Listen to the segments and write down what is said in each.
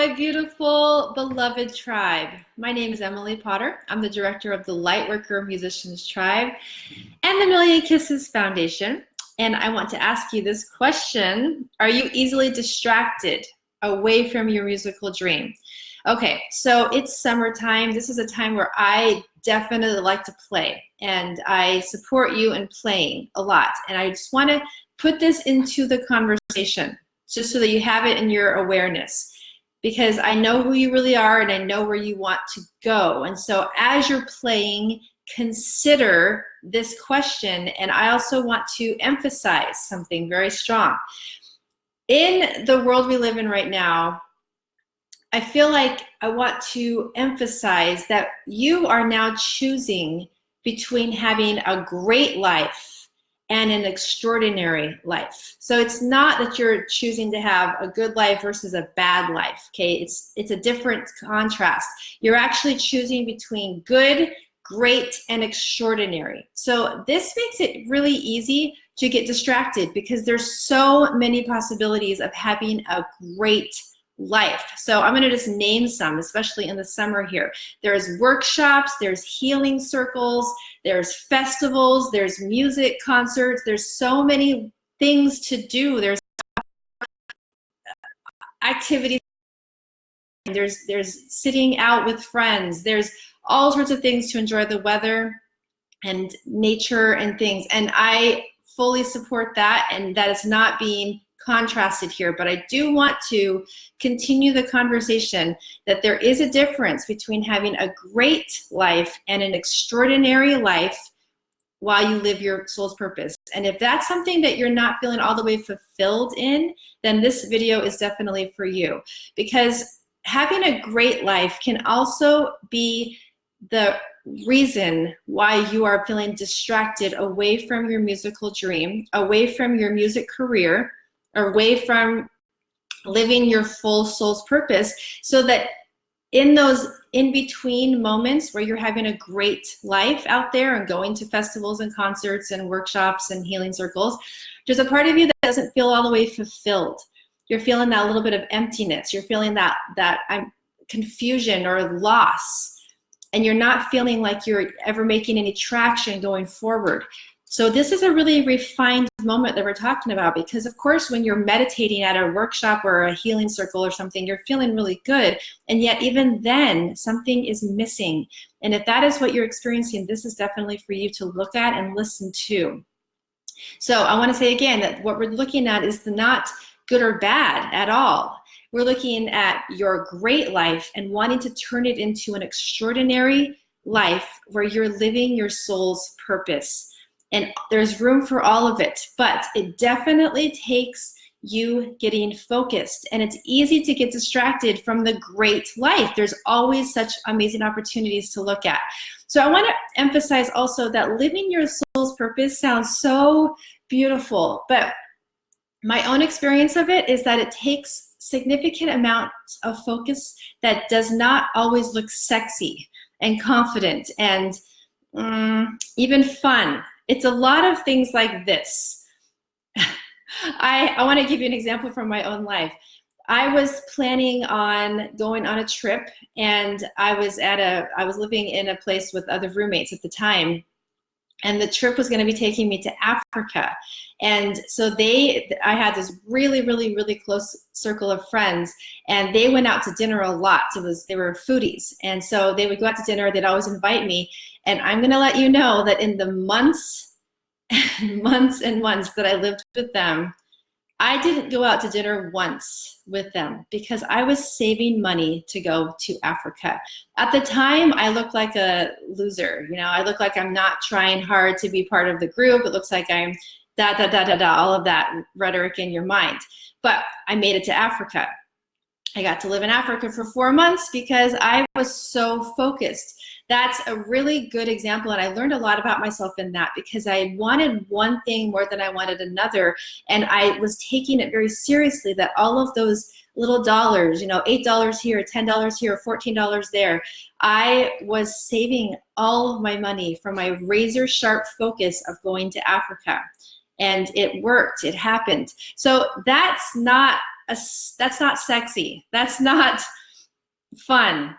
my beautiful, beloved tribe. My name is Emily Potter. I'm the director of the Lightworker Musicians Tribe and the Million Kisses Foundation. And I want to ask you this question. Are you easily distracted away from your musical dream? Okay, so it's summertime. This is a time where I definitely like to play, and I support you in playing a lot. And I just want to put this into the conversation just so that you have it in your awareness, because I know who you really are and I know where you want to go. And so as you're playing, consider this question. And I also want to emphasize something very strong. In the world we live in right now, I feel like I want to emphasize that you are now choosing between having a great life and an extraordinary life. So it's not that you're choosing to have a good life versus a bad life, okay? It's a different contrast. You're actually choosing between good, great, and extraordinary. So this makes it really easy to get distracted because there's so many possibilities of having a great life. So I'm going to just name some, especially in the summer here. There's workshops, there's healing circles, there's festivals, there's music concerts, there's so many things to do. There's activities, there's sitting out with friends, there's all sorts of things to enjoy, the weather and nature and things. And I fully support that, and that is not being contrasted here, but I do want to continue the conversation that there is a difference between having a great life and an extraordinary life while you live your soul's purpose. And if that's something that you're not feeling all the way fulfilled in, then this video is definitely for you, because having a great life can also be the reason why you are feeling distracted away from your musical dream, away from your music career, away from living your full soul's purpose, so that in those in-between moments where you're having a great life out there and going to festivals and concerts and workshops and healing circles, there's a part of you that doesn't feel all the way fulfilled. You're feeling that little bit of emptiness. You're feeling that confusion or loss, and you're not feeling like you're ever making any traction going forward. So this is a really refined moment that we're talking about, because of course when you're meditating at a workshop or a healing circle or something, you're feeling really good, and yet even then something is missing. And if that is what you're experiencing, this is definitely for you to look at and listen to. So I want to say again that what we're looking at is not good or bad at all. We're looking at your great life and wanting to turn it into an extraordinary life where you're living your soul's purpose. And there's room for all of it, but it definitely takes you getting focused. And it's easy to get distracted from the great life. There's always such amazing opportunities to look at. So I want to emphasize also that living your soul's purpose sounds so beautiful, but my own experience of it is that it takes significant amounts of focus that does not always look sexy and confident and even fun. It's a lot of things like this. I want to give you an example from my own life. I was planning on going on a trip, and I was living in a place with other roommates at the time, and the trip was going to be taking me to Africa. And so I had this really, really, really close circle of friends, and they went out to dinner a lot. They were foodies. And so they would go out to dinner, they'd always invite me. And I'm going to let you know that in the months and months that I lived with them, I didn't go out to dinner once with them because I was saving money to go to Africa. At the time, I looked like a loser. You know, I look like I'm not trying hard to be part of the group. It looks like I'm all of that rhetoric in your mind. But I made it to Africa. I got to live in Africa for 4 months because I was so focused. That's a really good example, and I learned a lot about myself in that because I wanted one thing more than I wanted another, and I was taking it very seriously that all of those little dollars, you know, $8 here, $10 here, $14 there, I was saving all of my money for my razor sharp focus of going to Africa. And it worked, it happened. So that's not that's not sexy. That's not fun.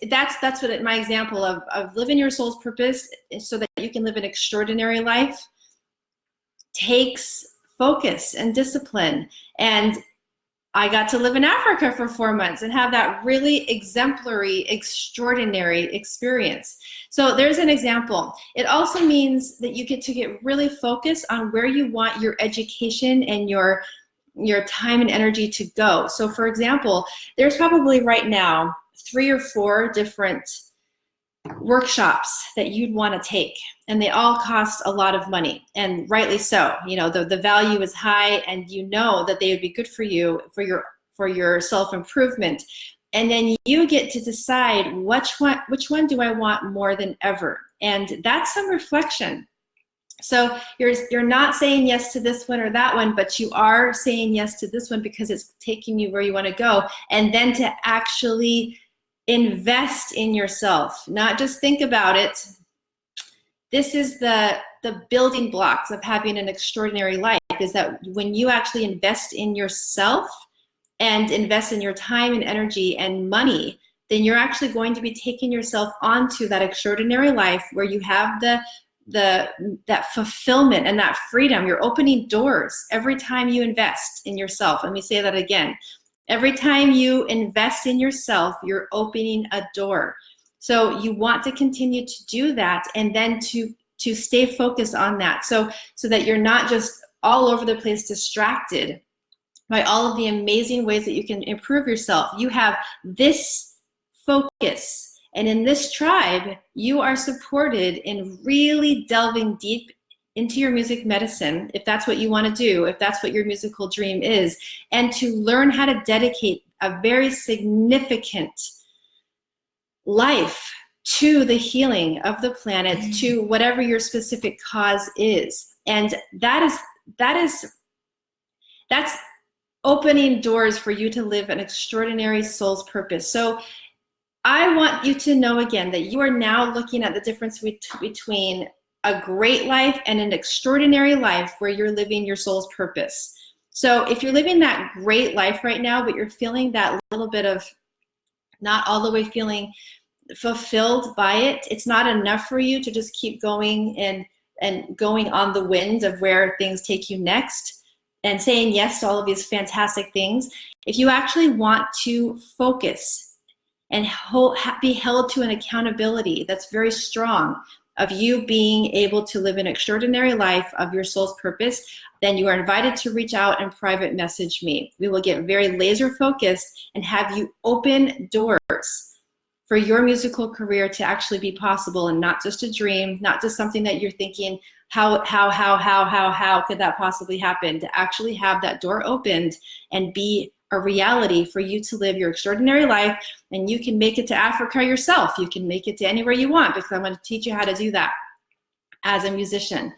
That's what my example of living your soul's purpose so that you can live an extraordinary life takes focus and discipline. And I got to live in Africa for 4 months and have that really exemplary, extraordinary experience. So there's an example. It also means that you get to get really focused on where you want your education and your time and energy to go. So for example, there's probably right now 3 or 4 different workshops that you'd want to take, and they all cost a lot of money, and rightly so. You know, the value is high, and you know that they would be good for you for your self-improvement. And then you get to decide which one do I want more than ever, and that's some reflection. So you're not saying yes to this one or that one, but you are saying yes to this one because it's taking you where you want to go, and then to actually invest in yourself, not just think about it. This is the building blocks of having an extraordinary life, is that when you actually invest in yourself and invest in your time and energy and money, then you're actually going to be taking yourself onto that extraordinary life where you have that fulfillment and that freedom. You're opening doors every time you invest in yourself. Let me say that again. Every time you invest in yourself, you're opening a door. So you want to continue to do that, and then to stay focused on that, so that you're not just all over the place distracted by all of the amazing ways that you can improve yourself. You have this focus, and in this tribe, you are supported in really delving deep into your music medicine, if that's what you want to do, if that's what your musical dream is, and to learn how to dedicate a very significant life to the healing of the planet, to whatever your specific cause is. And that's opening doors for you to live an extraordinary soul's purpose. So I want you to know again that you are now looking at the difference between a great life and an extraordinary life where you're living your soul's purpose. So if you're living that great life right now, but you're feeling that little bit of not all the way feeling fulfilled by it, it's not enough for you to just keep going and going on the wind of where things take you next and saying yes to all of these fantastic things. If you actually want to focus and be held to an accountability that's very strong of you being able to live an extraordinary life of your soul's purpose, then you are invited to reach out and private message me. We will get very laser focused and have you open doors for your musical career to actually be possible, and not just a dream, not just something that you're thinking, how could that possibly happen? To actually have that door opened and be a reality for you to live your extraordinary life. And you can make it to Africa yourself. You can make it to anywhere you want, because I'm going to teach you how to do that as a musician.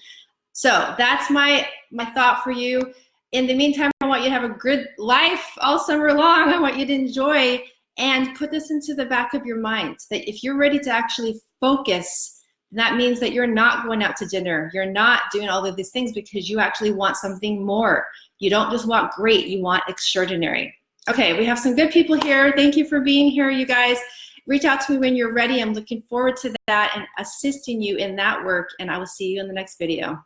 So that's my thought for you. In the meantime, I want you to have a good life all summer long. I want you to enjoy, and put this into the back of your mind, that if you're ready to actually focus, that means that you're not going out to dinner. You're not doing all of these things because you actually want something more. You don't just want great, you want extraordinary. Okay, we have some good people here. Thank you for being here, you guys. Reach out to me when you're ready. I'm looking forward to that and assisting you in that work, and I will see you in the next video.